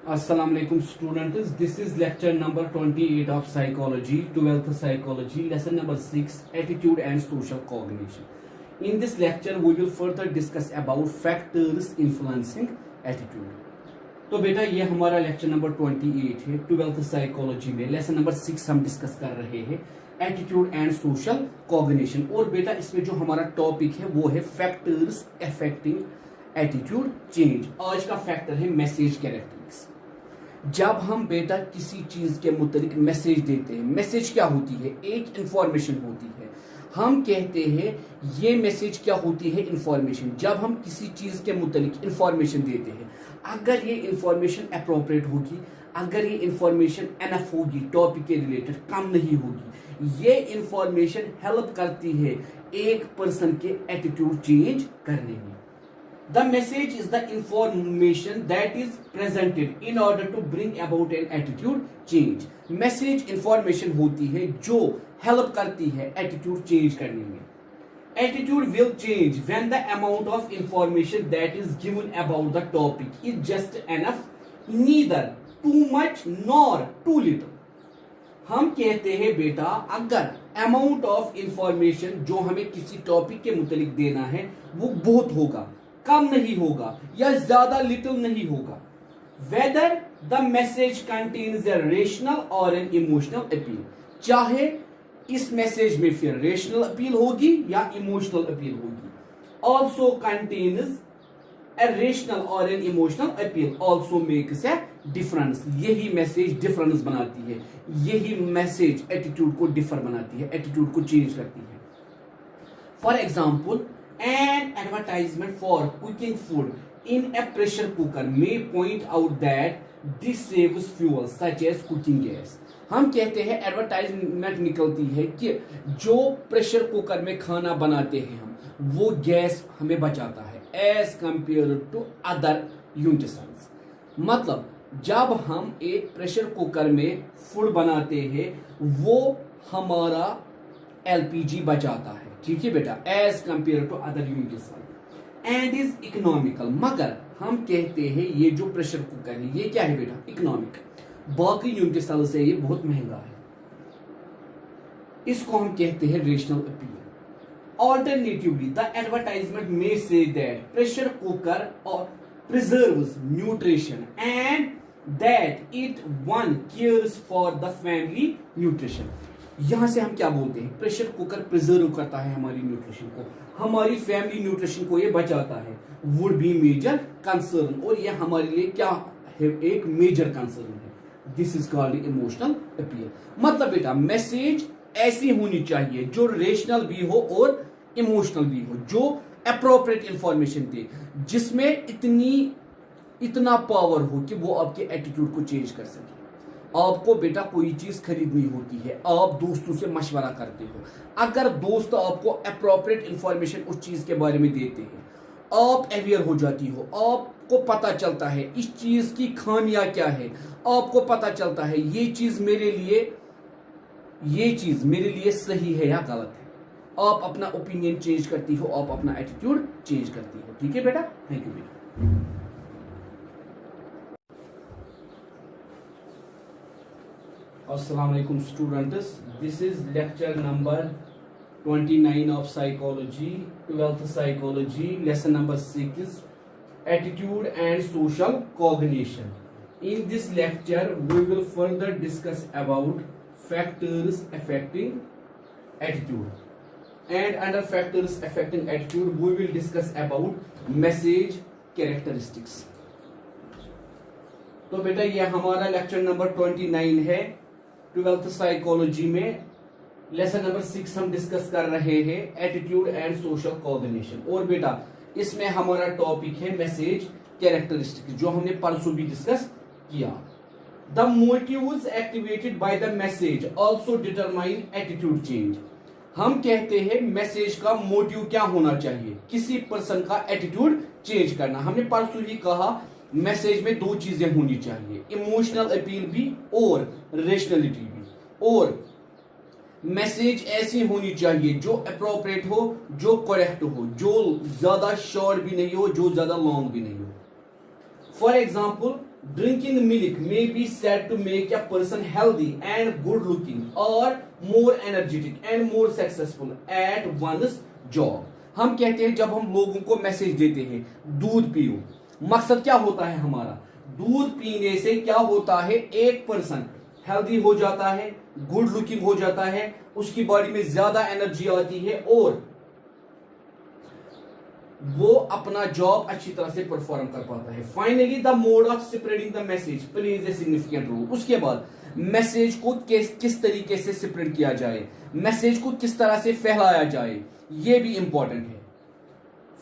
Assalamu alaikum students. This is lecture number 28 of psychology, 12th psychology, lesson number 6, attitude and social cognition. In this lecture we will further discuss about factors influencing attitude. तो बेटा ये हमारा lecture number 28 है 12th psychology में lesson number 6 हम discuss कर रहे हैं एटीट्यूड एंड सोशल कॉग्निशन। और बेटा इसमें जो हमारा टॉपिक है वो है फैक्टर्स अफेक्टिंग एटीट्यूड चेंज। आज का फैक्टर है मैसेज कैरेक्टरिस्टिक्स। जब हम बेटा किसी चीज के मुतालिक मैसेज देते हैं, मैसेज क्या होती है? एक इंफॉर्मेशन होती है। हम कहते हैं ये मैसेज क्या होती है? इंफॉर्मेशन। जब हम किसी चीज के मुतालिक इंफॉर्मेशन देते हैं, अगर ये इंफॉर्मेशन अप्रोप्रिएट होगी, अगर ये इंफॉर्मेशन एनफ होगी, टॉपिक के रिलेटेड कम नहीं होगी, ये इंफॉर्मेशन हेल्प करती है एक पर्सन के एटीट्यूड चेंज करने में। The message is the information that is presented in order to bring about an attitude change. Message information होती है जो help करती है attitude change करने में। Attitude will change when the amount of information that is given about the topic is just enough, neither too much nor too little. हम कहते हैं बेटा अगर अमाउंट ऑफ इंफॉर्मेशन जो हमें किसी टॉपिक के मुतालिक देना है वो बहुत होगा, कम नहीं होगा, या ज्यादा लिटिल नहीं होगा। Whether the message contains a rational और एन इमोशनल अपील, चाहे इस मैसेज में फिर रेशनल अपील होगी या इमोशनल अपील होगी। ऑल्सो कंटेन्स ए रेशनल और an emotional appeal also makes a difference. यही मैसेज डिफरेंस बनाती है, यही मैसेज एटीट्यूड को डिफर बनाती है, एटीट्यूड को चेंज करती है। For example, an advertisement for cooking food in a pressure cooker may point out that this saves fuel such as cooking gas. हम कहते हैं एडवर्टाइजमेंट निकलती है कि जो प्रेशर कुकर में खाना बनाते हैं हम, वो गैस हमें बचाता है as compare to other utensils. मतलब जब हम एक प्रेशर कुकर में फूड बनाते हैं वो हमारा एलपीजी बचाता है, ठीक है बेटा, as compare to other utensil and is economical. मगर हम कहते हैं ये जो प्रेशर कुकर है ये क्या है बेटा? इकोनॉमिक। बाकी यूटेंसिल से ये बहुत महंगा है, इसको हम कहते हैं rational appeal. Alternatively the advertisement may say that pressure cooker preserves nutrition and that it one cares for the family nutrition. यहां से हम क्या बोलते हैं? प्रेशर कुकर प्रिजर्व करता है हमारी न्यूट्रिशन को, हमारी फैमिली न्यूट्रिशन को ये बचाता है, वुड बी मेजर कंसर्न। और ये हमारे लिए क्या है? एक मेजर कंसर्न है। This is called emotional appeal. मतलब बेटा मैसेज ऐसी होनी चाहिए जो रेशनल भी हो और इमोशनल भी हो, जो अप्रोप्रिएट इंफॉर्मेशन दे, जिसमें इतना पावर हो कि वो आपके एटीट्यूड को चेंज कर सके। आपको बेटा कोई चीज खरीदनी होती है, आप दोस्तों से मशवरा करते हो। अगर दोस्त आपको अप्रोप्रिएट इंफॉर्मेशन उस चीज के बारे में देते हैं, आप अवेयर हो जाती हो, आपको पता चलता है इस चीज की खामियां क्या है, आपको पता चलता है ये चीज मेरे लिए सही है या गलत है। आप अपना ओपिनियन चेंज करती हो, आप अपना एटीट्यूड चेंज करती हो, ठीक है बेटा। थैंक यू बेटा। Assalamu alaikum students. This is lecture number 29 of psychology, 12th psychology, lesson number 6, attitude and social cognition. In this lecture we will further discuss about factors affecting attitude, and under factors affecting attitude we will discuss about message characteristics. तो बेटा ये हमारा lecture number 29 है 12th psychology में। Lesson number 6 हम discuss कर रहे हैं एटीट्यूड एंड सोशल कॉग्निशन। और बेटा इसमें हमारा टॉपिक है मैसेज कैरेक्टरिस्टिक्स, जो हमने परसों भी डिस्कस किया। The motives activated by the message also determine attitude change. हम कहते हैं मैसेज का मोटिव क्या होना चाहिए? किसी पर्सन का एटीट्यूड चेंज करना। हमने परसों ही कहा मैसेज में दो चीजें होनी चाहिए, इमोशनल अपील भी और रेशनलिटी भी। और मैसेज ऐसी होनी चाहिए जो अप्रोप्रिएट हो, जो करेक्ट हो, जो ज्यादा शॉर्ट भी नहीं हो, जो ज्यादा लॉन्ग भी नहीं हो। For example Drinking milk may be said to make a person healthy and good looking or more energetic and more successful at one's job. हम कहते हैं जब हम लोगों को मैसेज देते हैं दूध पियो, मकसद क्या होता है हमारा? दूध पीने से क्या होता है? एक पर्सन हेल्दी हो जाता है, गुड लुकिंग हो जाता है, उसकी बॉडी में ज्यादा एनर्जी आती है और वो अपना जॉब अच्छी तरह से परफॉर्म कर पाता है. Finally the mode of spreading the message plays a significant role. उसके बाद मैसेज को किस तरीके से स्प्रेड किया जाए, मैसेज को किस तरह से फैलाया जाए, ये भी इंपॉर्टेंट है.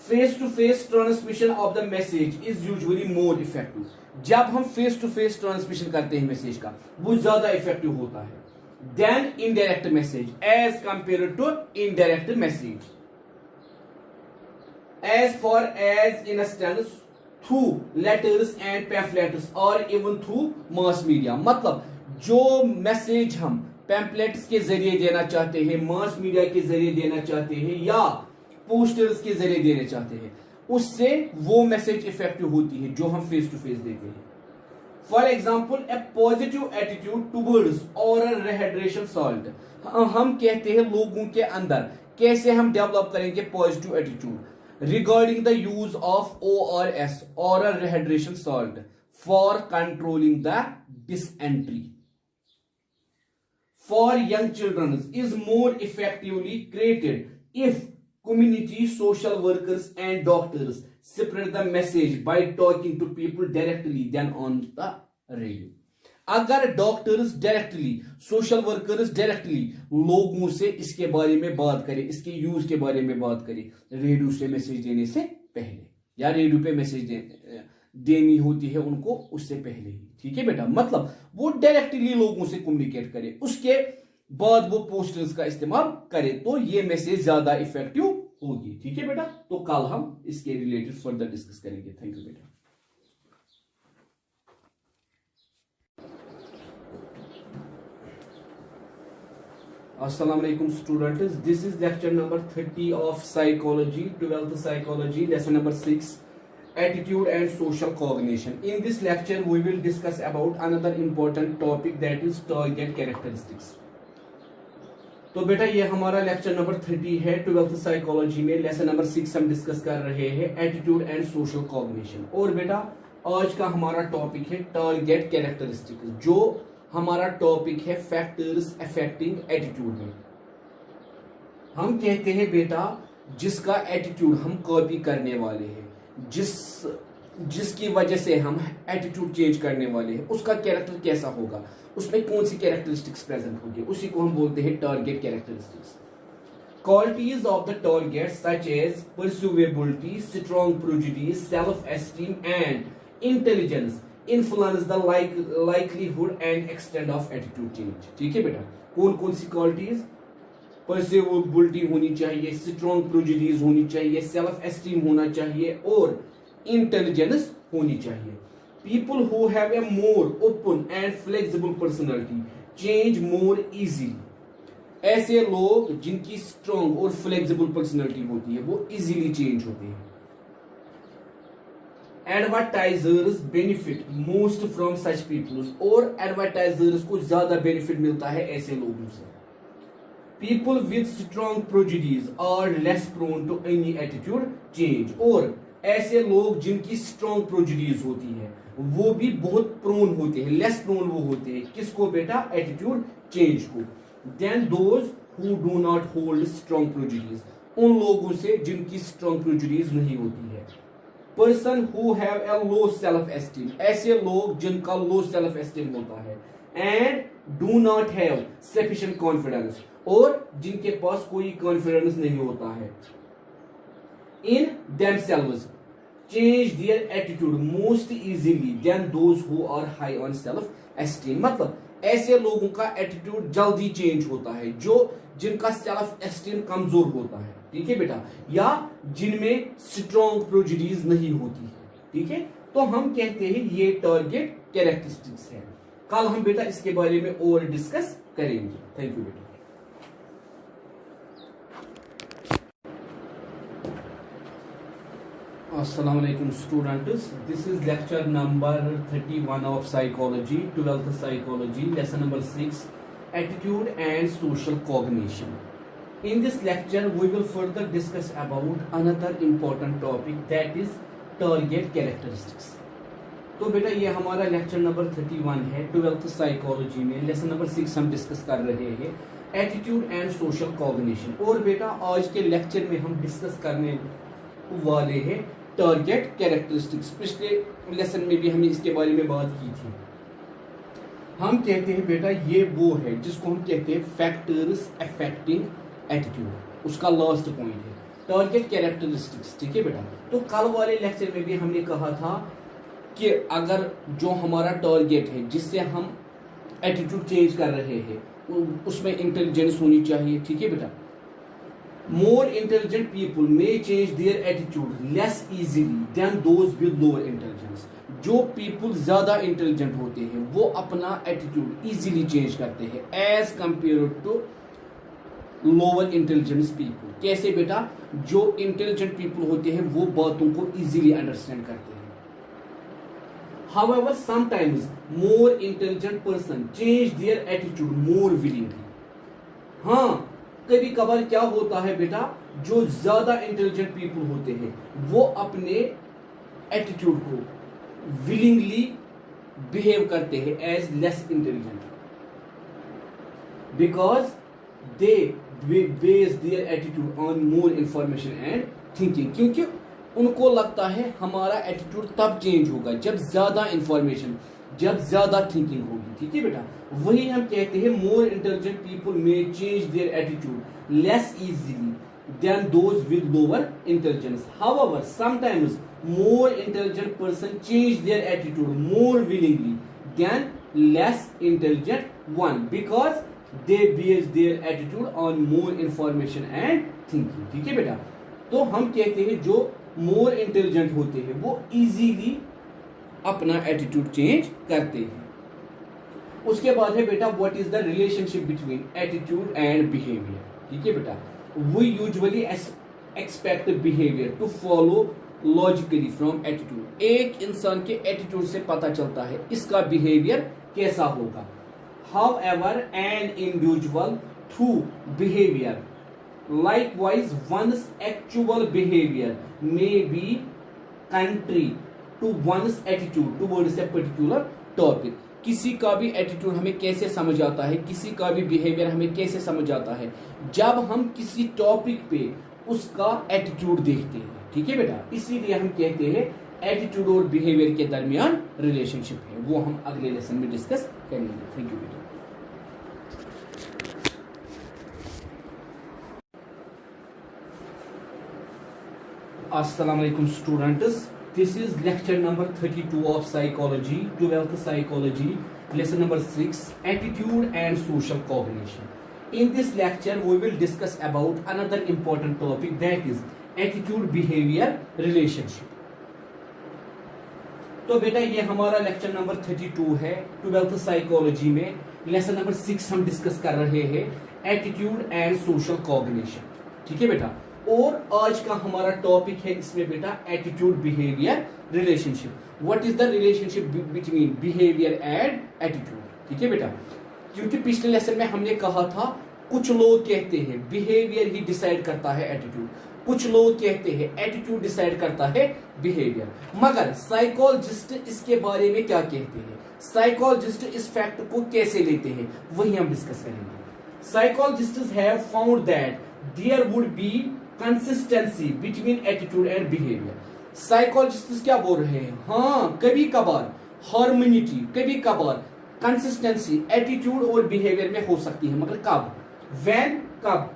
Face to face transmission of the message is usually more effective. जब हम फेस टू फेस ट्रांसमिशन करते हैं मैसेज का, वो ज्यादा इफेक्टिव होता है then indirect message as compare to indirect message. As far as instance through letters and pamphlets or even through mass media. मतलब जो मैसेज हम पैम्पलेट्स के जरिए देना चाहते हैं, मास मीडिया के जरिए देना चाहते हैं या पोस्टर्स के जरिए देना चाहते हैं, उससे वो मैसेज इफेक्टिव होती है जो हम फेस टू फेस देते हैं. For example A positive attitude towards oral rehydration salt. हम कहते हैं लोगों के अंदर कैसे हम डेवलप करेंगे positive attitude regarding the use of ORS, oral rehydration salt, for controlling the dysentery. For young children is more effectively created if community social workers and doctors spread the message by talking to people directly than on the radio. अगर doctors directly, social workers directly लोगों से इसके बारे में बात करें, इसके use के बारे में बात करें रेडियो से मैसेज देने से पहले, या रेडियो पे मैसेज देनी होती है उनको उससे पहले ही. ठीक है बेटा, मतलब वो डायरेक्टली लोगों से कम्युनिकेट करे, उसके बाद वो पोस्टर्स का इस्तेमाल करे, तो ये मैसेज ज्यादा इफेक्टिव होगी. ठीक है बेटा, तो कल हम इसके रिलेटेड फर्दर डिस्कस करेंगे. थैंक यू बेटा. Assalamualaikum students, this is lecture number 30 of psychology, 12th psychology, lesson number 6, attitude and social cognition. In this lecture we will discuss about another important topic, that is target characteristics. तो बेटा ये हमारा lecture number 30 है 12th psychology में. Lesson number 6 हम discuss कर रहे हैं एटीट्यूड एंड सोशल कॉग्निशन. और बेटा आज का हमारा टॉपिक है टारगेट कैरेक्टरिस्टिक्स, जो हमारा टॉपिक है फैक्टर्स अफेक्टिंग एटीट्यूड में. हम कहते हैं बेटा जिसका एटीट्यूड हम कॉपी करने वाले हैं, जिसकी वजह से हम एटीट्यूड चेंज करने वाले हैं, उसका कैरेक्टर कैसा होगा, उसमें कौन सी कैरेक्टरिस्टिक्स प्रेजेंट होगी, उसी को हम बोलते हैं target characteristics. Qualities of the target such as persuadability, strong prejudice, self esteem and intelligence influence the likelihood and extent of attitude change. ठीक है बेटा, कौन कौन सी क्वालिटीज? परस्यूवेबिलिटी होनी चाहिए, स्ट्रॉन्ग प्रेजुडिस होनी चाहिए, सेल्फ एस्टीम होना चाहिए और इंटेलिजेंस होनी चाहिए. People who have A more open and flexible personality change more easily. ऐसे लोग जिनकी स्ट्रॉन्ग और फ्लेक्सिबल पर्सनालिटी होती है वो इजीली चेंज होते हैं. Advertisers benefit most from such peoples, और एडवर्टाइजर्स को ज्यादा बेनिफिट मिलता है ऐसे लोगों से. People with strong prejudice are less prone to any attitude change, और ऐसे लोग जिनकी स्ट्रॉन्ग प्रेजुडिस होती है वो भी बहुत प्रोन होते हैं, लेस प्रोन वो होते हैं किसको बेटा? एटीट्यूड चेंज को. Then those who do not hold strong prejudice, उन लोगों से जिनकी स्ट्रॉन्ग प्रेजुडिस नहीं होती है. Person who have a low self esteem, ऐसे लोग जिनका लो सेल्फ एस्टीम होता है. And do not have sufficient confidence, और जिनके पास कोई कॉन्फिडेंस नहीं होता है. इन themselves change their attitude most easily than those who are high on self esteem. मतलब ऐसे लोगों का एटीट्यूड जल्दी चेंज होता है जो जिनका सेल्फ एस्टीम कमजोर होता है. ठीक है बेटा, या जिनमें स्ट्रॉन्ग प्रेजुडिस नहीं होती है. ठीक है, तो हम कहते हैं ये टारगेट कैरेक्टरिस्टिक्स है. कल हम बेटा इसके बारे में और डिस्कस करेंगे. थैंक यू बेटा. Assalamu alaikum students. This is lecture number 31 of psychology, 12th psychology, lesson number 6, attitude and social cognition. In this lecture, we will further discuss about another important topic, that is target characteristics. तो बेटा ये हमारा lecture number 31 है 12th psychology में, lesson number 6 हम discuss कर रहे हैं एटीट्यूड एंड सोशल कॉग्निशन। और बेटा आज के लेक्चर में हम डिस्कस करने वाले हैं टारगेट कैरेक्टरिस्टिक्स। पिछले लेसन में भी हमने इसके बारे में बात की थी। हम कहते हैं बेटा ये वो है जिसको हम कहते हैं फैक्टर्स अफेक्टिंग एटीट्यूड, उसका लास्ट पॉइंट है टारगेट कैरेक्टरिस्टिक्स। ठीक है बेटा, तो कल वाले लेक्चर में भी हमने कहा था कि अगर जो हमारा टारगेट है जिससे हम एटीट्यूड चेंज कर रहे हैं उसमें इंटेलिजेंस होनी चाहिए। ठीक है बेटा, more intelligent people may change their attitude less easily than those with lower intelligence. जो पीपल ज्यादा इंटेलिजेंट होते हैं वो अपना एटीट्यूड इजीली चेंज करते हैं as compare to lower intelligence people. कैसे बेटा, जो इंटेलिजेंट पीपल होते हैं वो बातों को इजीली अंडरस्टैंड करते हैं। However, sometimes more intelligent person change their attitude more willingly. हाँ, कभी कभार क्या होता है बेटा, जो ज्यादा इंटेलिजेंट पीपल होते हैं वो अपने एटीट्यूड को विलिंगली बिहेव करते हैं as less intelligent, because they base their attitude on more information and thinking. क्योंकि उनको लगता है हमारा एटीट्यूड तब चेंज होगा जब ज्यादा इंफॉर्मेशन, जब ज्यादा थिंकिंग होगी। ठीक है बेटा, वही हम कहते हैं more intelligent people may change their attitude less easily than those with lower intelligence. However sometimes more intelligent person change their attitude more willingly than less intelligent one, because they base their attitude on more information and thinking. ठीक है बेटा, तो हम कहते हैं जो more intelligent होते हैं वो इजीली अपना एटीट्यूड चेंज करते हैं। उसके बाद है बेटा what is the relationship between attitude and behaviour. ठीक है बेटा, we usually expect behaviour to follow logically from attitude. एक इंसान के एटीट्यूड से पता चलता है इसका बिहेवियर कैसा होगा। However an individual through behaviour likewise one's actual behavior may be contrary to one's attitude towards a particular topic। किसी का भी एटीट्यूड हमें कैसे समझ आता है, किसी का भी बिहेवियर हमें कैसे समझ आता है, जब हम किसी टॉपिक पे उसका एटीट्यूड देखते हैं। ठीक है बेटा, इसीलिए हम कहते हैं एटीट्यूड और बिहेवियर के दरमियान रिलेशनशिप है। वो हम अगले लेसन में डिस्कस करेंगे। थैंक यू बेटा। Assalamu alaikum students. This is lecture number 32 of psychology, 12th psychology, lesson number 6, attitude and social cognition. In this lecture, we will discuss about another important topic, that is attitude behavior relationship. तो बेटा ये हमारा lecture number 32 है 12th psychology में, lesson number 6 हम discuss कर रहे हैं एटीट्यूड एंड सोशल कॉग्निशन। ठीक है बेटा, और आज का हमारा टॉपिक है इसमें बेटा attitude behaviour relationship. What is the relationship between behaviour and attitude. ठीक है बेटा, क्योंकि पिछले लेसन में हमने कहा था कुछ लोग कहते हैं बिहेवियर ही डिसाइड करता है एटीट्यूड, कुछ लोग कहते हैं एटीट्यूड डिसाइड करता है बिहेवियर। मगर साइकोलॉजिस्ट इसके बारे में क्या कहते हैं, साइकोलॉजिस्ट इस फैक्ट को कैसे लेते हैं, वही हम डिस्कस करेंगे। Psychologists have found that there would be consistency between attitude and behaviour. Psychologist क्या बोल रहे हैं, हाँ कभी कभार हार्मोनिटी, कभी कभार कंसिस्टेंसी एटीट्यूड और बिहेवियर में हो सकती है, मगर कब, व्हेन, कब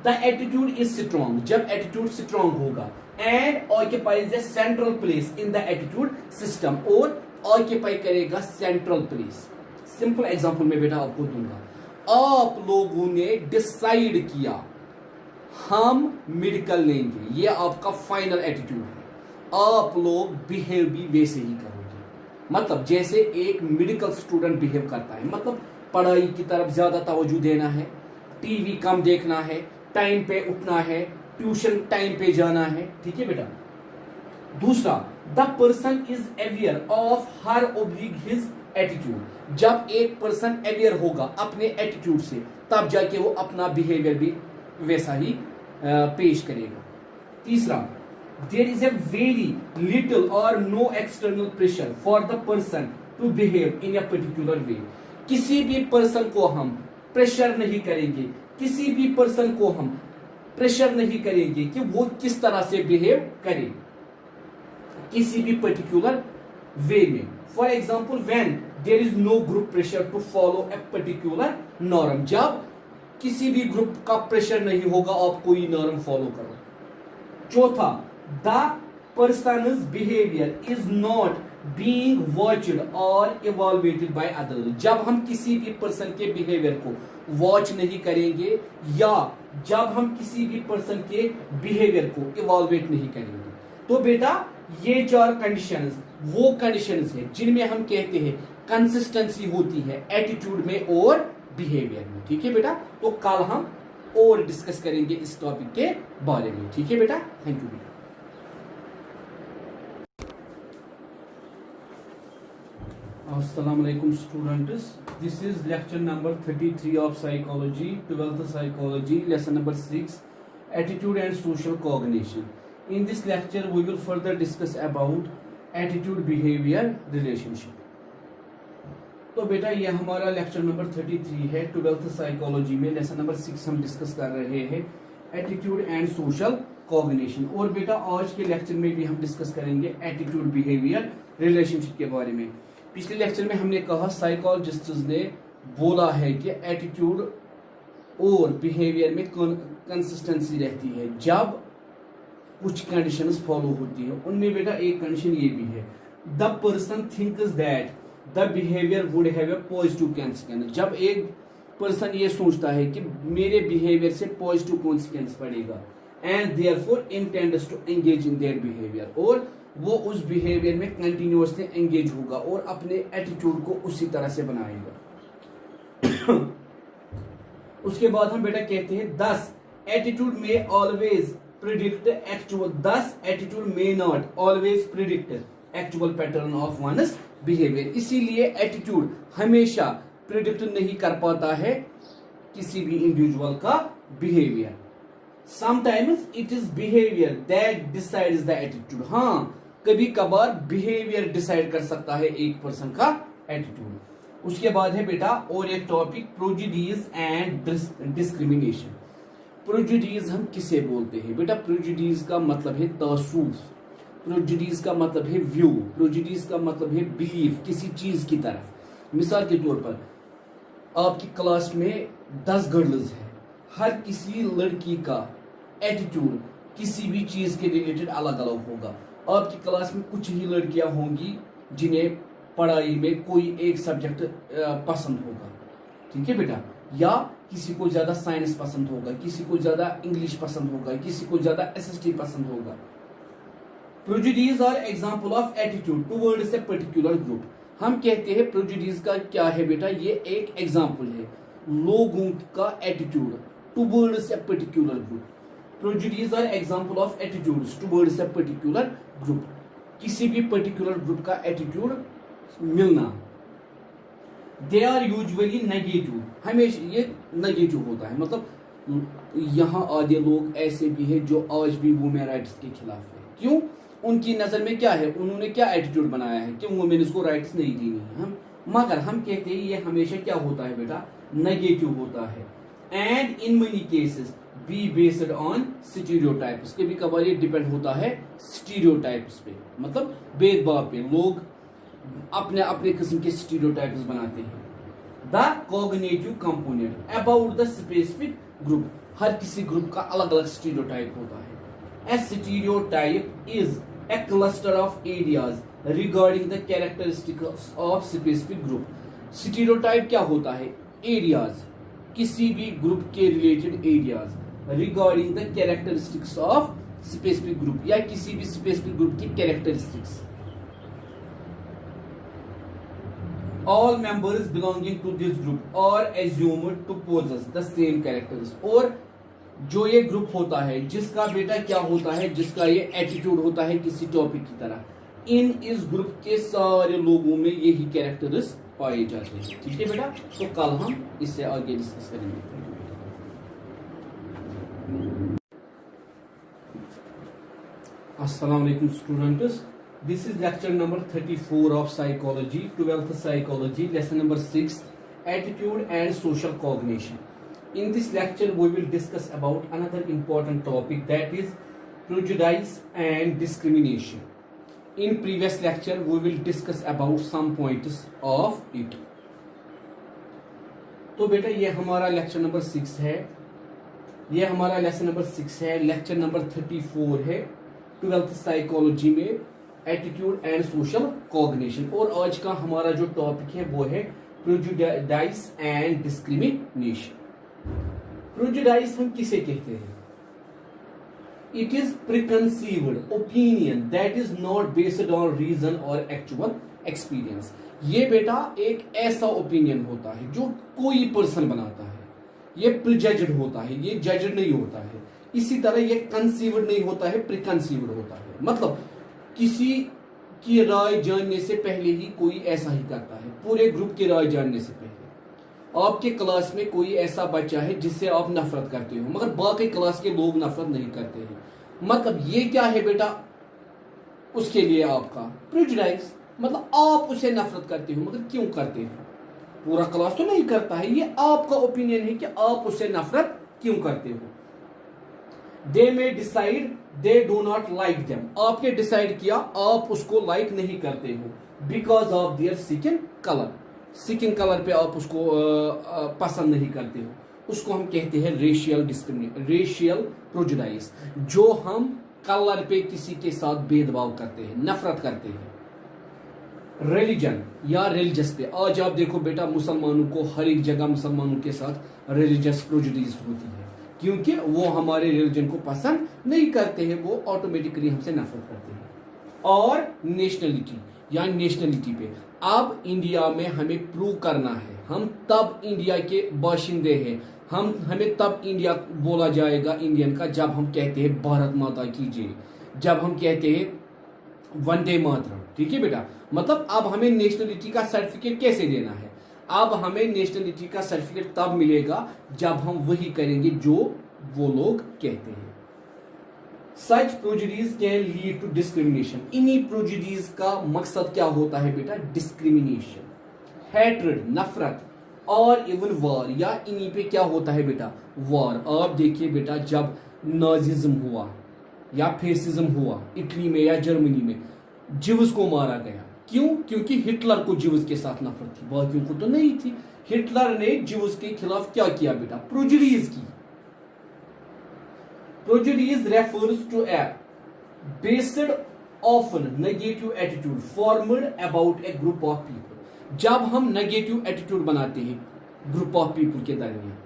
द एटीट्यूड इज स्ट्रॉन्ग, जब एटीट्यूड स्ट्रॉन्ग होगा, and occupies A central place in the attitude system, और ऑक्यूपाई करेगा सेंट्रल प्लेस। सिंपल एग्जांपल में बेटा आपको दूंगा, आप लोगों ने डिसाइड किया हम मेडिकल लेंगे, ये आपका फाइनल एटीट्यूड है, आप लोग बिहेव भी वैसे ही करोगे। मतलब जैसे एक मेडिकल स्टूडेंट बिहेव करता है, मतलब पढ़ाई की तरफ ज्यादा तवज्जो देना है, टीवी कम देखना है, टाइम पे उठना है, ट्यूशन टाइम पे जाना है। ठीक है बेटा, दूसरा, the person is aware of her oblique his attitude. जब एक पर्सन अवेयर होगा अपने एटीट्यूड से, तब जाके वो अपना बिहेवियर भी वैसा ही पेश करेगा। तीसरा, there is a very little और no external pressure for the person to behave in a particular way. किसी भी पर्सन को हम प्रेशर नहीं करेंगे, किसी भी पर्सन को हम प्रेशर नहीं करेंगे कि वो किस तरह से बिहेव करे किसी भी पर्टिकुलर वे में। For example, when there is no group pressure to follow a particular norm. जब किसी भी ग्रुप का प्रेशर नहीं होगा आप कोई नॉर्म फॉलो करो। चौथा, the person's behaviour is not being watched और इवॉल्वेटेड बाय अदर्स। जब हम किसी भी पर्सन के बिहेवियर को वॉच नहीं करेंगे या जब हम किसी भी पर्सन के बिहेवियर को इवॉल्वेट नहीं करेंगे, तो बेटा ये 4 कंडीशंस वो कंडीशंस है जिनमें हम कहते हैं कंसिस्टेंसी होती है एटीट्यूड में और बिहेवियर में। ठीक है बेटा, तो कल हम और डिस्कस करेंगे इस टॉपिक के बारे में। ठीक है बेटा, थैंक यू बेटा। Assalamualaikum students, this is lecture number 33 of psychology, 12th psychology, lesson number 6, attitude and social cognition. In this lecture we will further discuss about attitude behavior relationship. तो बेटा ये हमारा लेक्चर नंबर 33 है 12th psychology में। Lesson number 6 हम discuss कर रहे हैं एटीट्यूड एंड सोशल कॉग्निशन। और बेटा आज के लेक्चर में भी हम डिस्कस करेंगे एटीट्यूड बिहेवियर रिलेशनशिप के बारे में। पिछले लेक्चर में हमने कहा साइकोलॉजिस्ट ने बोला है कि एटीट्यूड और बिहेवियर में कंसिस्टेंसी रहती है जब कुछ कंडीशंस फॉलो होती है। उनमें बेटा एक कंडीशन ये भी है, the person thinks that the behaviour would have a positive consequence. जब एक पर्सन ये सोचता है कि मेरे बिहेवियर से पॉजिटिव कॉन्सिक्वेंस पड़ेगा and therefore intends to engage in their behaviour, और वो उस बिहेवियर में कंटिन्यूअसली एंगेज होगा और अपने एटीट्यूड को उसी तरह से बनाएगा। उसके बाद हम बेटा कहते हैं thus attitude may always predict actual, thus attitude may not always predict actual pattern of one's behaviour. इसीलिए एटीट्यूड हमेशा प्रिडिक्ट नहीं कर पाता है किसी भी इंडिविजुअल का behaviour. Sometimes it is behaviour that decides the attitude. हाँ, कभी कभार बिहेवियर डिसाइड कर सकता है एक पर्सन का एटीट्यूड। उसके बाद है बेटा और एक टॉपिक प्रोजुडिस एंड डिस्क्रिमिनेशन। प्रोजुडिस हम किसे बोलते हैं बेटा? प्रोजुडिस का मतलब है तासुफ, प्रोजुडिस का मतलब है व्यू, प्रोजुडिस का मतलब है बिलीफ किसी चीज की तरफ। मिसाल के तौर पर आपकी क्लास में 10 गर्ल्स हैं, हर किसी लड़की का एटीट्यूड किसी भी चीज के रिलेटेड अलग अलग होगा। आपकी क्लास में कुछ ही लड़कियां होंगी जिन्हें पढ़ाई में कोई एक सब्जेक्ट पसंद होगा, ठीक है बेटा, या किसी को ज्यादा साइंस पसंद होगा, किसी को ज्यादा इंग्लिश पसंद होगा, किसी को ज्यादा एसएसटी पसंद होगा। Prejudice are example of attitude towards a particular group. हम कहते हैं प्रोजुडिस का क्या है बेटा? ये एक एग्जांपल है लोगों का attitude towards a particular group. Prejudice are example of attitudes towards a particular group. किसी भी पर्टिकुलर ग्रुप का एटीट्यूड मिलना। दे आर यूजुअली नेगेटिव, हमेशा ये नेगेटिव होता है। मतलब यहाँ आधे लोग ऐसे भी हैं जो आज भी वुमेन राइट्स के खिलाफ है। क्यों? उनकी नजर में क्या है, उन्होंने क्या एटीट्यूड बनाया है कि वुमेन को राइट्स नहीं देनी है। हम मगर हम कहते हैं ये हमेशा क्या होता है बेटा? नेगेटिव होता है। And in many cases be based on stereotypes. कभी कभार ये डिपेंड होता है स्टीरियोटाइप्स पे, मतलब भेदभाव पे। लोग अपने अपने किस्म के स्टीरियोटाइप्स बनाते हैं। The cognitive component about the specific group. हर किसी ग्रुप का अलग अलग स्टीरियोटाइप होता है। A stereotype is a cluster of ideas regarding the characteristics of specific group. Stereotype क्या होता है? एरियाज, किसी भी ग्रुप के related areas regarding the characteristics of specific group, या किसी भी स्पेसिफिक ग्रुप की characteristics. All members belonging to this group are assumed to possess the same characters। और जो ये ग्रुप होता है जिसका बेटा क्या होता है, जिसका ये एटीट्यूड होता है किसी टॉपिक की तरह, इन इस ग्रुप के सारे लोगों में यही कैरेक्टर्स पाए जाते हैं। ठीक है बेटा, तो कल हम इससे आगे डिस्कस करेंगे। अस्सलाम वालेकुम students, this is lecture number 34 of psychology, 12th psychology, lesson number 6, attitude and social cognition. In this lecture, we will discuss about another important topic, that is prejudice and discrimination. In previous lecture, we will discuss about some points of it. तो बेटा ये हमारा lecture number 6 है, ये हमारा lesson number 6 है, lecture number 34 है 12th psychology में, एटीट्यूड एंड सोशल कॉग्निशन। और आज का हमारा जो टॉपिक है वो है प्रेजुडाइस एंड डिस्क्रिमिनेशन। प्रेजुडाइस हम किसे कहते हैं? It is preconceived opinion that is not based on reason और एक्चुअल एक्सपीरियंस। ये बेटा एक ऐसा ओपिनियन होता है जो कोई पर्सन बनाता है, ये प्रिजज्ड होता है, ये जज्ड नहीं होता है। इसी तरह ये कंसीव्ड नहीं होता है, प्रिकंसीव्ड होता है। मतलब किसी की राय जानने से पहले ही कोई ऐसा ही करता है, पूरे ग्रुप की राय जानने से पहले। आपके क्लास में कोई ऐसा बच्चा है जिससे आप नफरत करते हो, मगर बाकी क्लास के लोग नफरत नहीं करते हैं। मतलब ये क्या है बेटा उसके लिए आपका प्रेजुडाइस, मतलब आप उसे नफरत करते हो, मगर क्यों करते हो? पूरा क्लास तो नहीं करता है, ये आपका ओपिनियन है कि आप उससे नफरत क्यों करते हो। They may decide they do not like them, आपने डिसाइड किया आप उसको लाइक नहीं करते हो because of their skin colour, skin colour पे आप उसको पसंद नहीं करते हो, उसको हम कहते हैं रेशियल प्रेजुडाइस, जो हम कलर पे किसी के साथ भेदभाव करते हैं, नफरत करते हैं। रिलीजन या रिलीजियस पे आज आप देखो बेटा, मुसलमानों को हर एक जगह मुसलमानों के साथ रिलीजियस प्रेजुडाइस होती है, क्योंकि वो हमारे रिलीजन को पसंद नहीं करते हैं, वो ऑटोमेटिकली हमसे नफरत करते हैं। और नेशनलिटी या नेशनलिटी पे, अब इंडिया में हमें प्रूव करना है हम तब इंडिया के बाशिंदे हैं, हमें तब इंडिया बोला जाएगा इंडियन का जब हम कहते हैं भारत माता की जय, जब हम कहते हैं वंदे मातरम। ठीक है बेटा, मतलब अब हमें नेशनलिटी का सर्टिफिकेट कैसे देना है? अब हमें नेशनलिटी का सर्टिफिकेट तब मिलेगा जब हम वही करेंगे जो वो लोग कहते हैं। Such prejudice can lead to discrimination, इन्हीं प्रेजुडिस का मकसद क्या होता है बेटा? डिस्क्रिमिनेशन, हैट्रेड, नफरत, और इवन वार, या इन्हीं पे क्या होता है बेटा? वार। आप देखिए बेटा, जब नाजिज्म हुआ या फेसिज्म हुआ इटली में या जर्मनी में, जिव्स को मारा गया। क्यों? क्योंकि हिटलर को जिव्स के साथ नफरत थी, बाकियों को तो नहीं थी। हिटलर ने जिव्स के खिलाफ क्या किया बेटा? प्रेजुडिस की। Prejudice refers to a based often negative attitude formed about a group of people. जब हम नेगेटिव एटीट्यूड बनाते हैं ग्रुप ऑफ पीपल के दरमियान,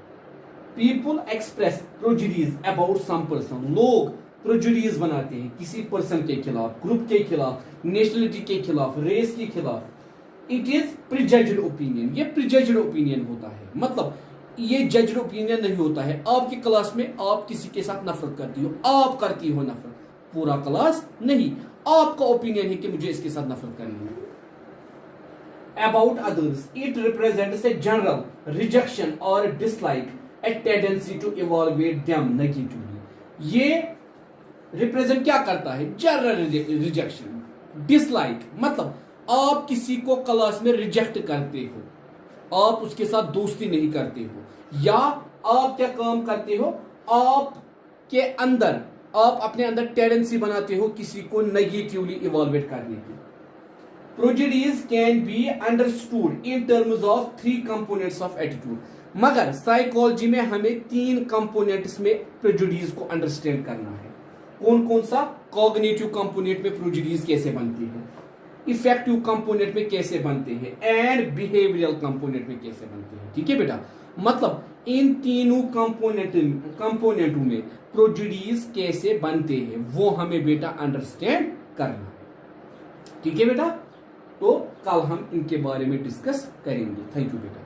people express prejudice about some person, लोग प्रेजुडिस बनाते हैं किसी पर्सन के खिलाफ, ग्रुप के खिलाफ, नेशनलिटी के खिलाफ, रेस के खिलाफ। इट इज प्रिजज्ड ओपिनियन, ये प्रिजज्ड ओपिनियन होता है, मतलब ये जज्ड ओपिनियन नहीं होता है। आपकी क्लास में आप किसी के साथ नफरत करती हो, आप करती हो नफरत, पूरा क्लास नहीं, आपका ओपिनियन है कि मुझे इसके साथ नफरत करनी है। About others, it represents a general rejection और dislike, a tendency to evaluate them negatively. ये रिप्रेजेंट क्या करता है? जनरल रिजेक्शन, डिसलाइक, मतलब आप किसी को क्लास में रिजेक्ट करते हो, आप उसके साथ दोस्ती नहीं करते हो, या आप क्या काम करते हो, आपके अंदर आप अपने अंदर टेंडेंसी बनाते हो किसी को नेगेटिवली इवैल्यूएट करने की। Prejudice can be understood in terms of 3 components of attitude, मगर साइकोलॉजी में हमें 3 कंपोनेंट्स में प्रेजुडिस को अंडरस्टैंड करना है। कौन कौन सा? कॉग्निटिव कंपोनेंट में प्रेजुडिस कैसे बनती है, इफेक्टिव कंपोनेंट में कैसे बनते हैं, एंड बिहेवियरल कंपोनेंट में कैसे बनते हैं। ठीक है बेटा, मतलब इन तीनों कंपोनेंटों में प्रेजुडिस कैसे बनते हैं वो हमें बेटा अंडरस्टैंड करना है। ठीक है बेटा, तो कल हम इनके बारे में डिस्कस करेंगे। थैंक यू बेटा।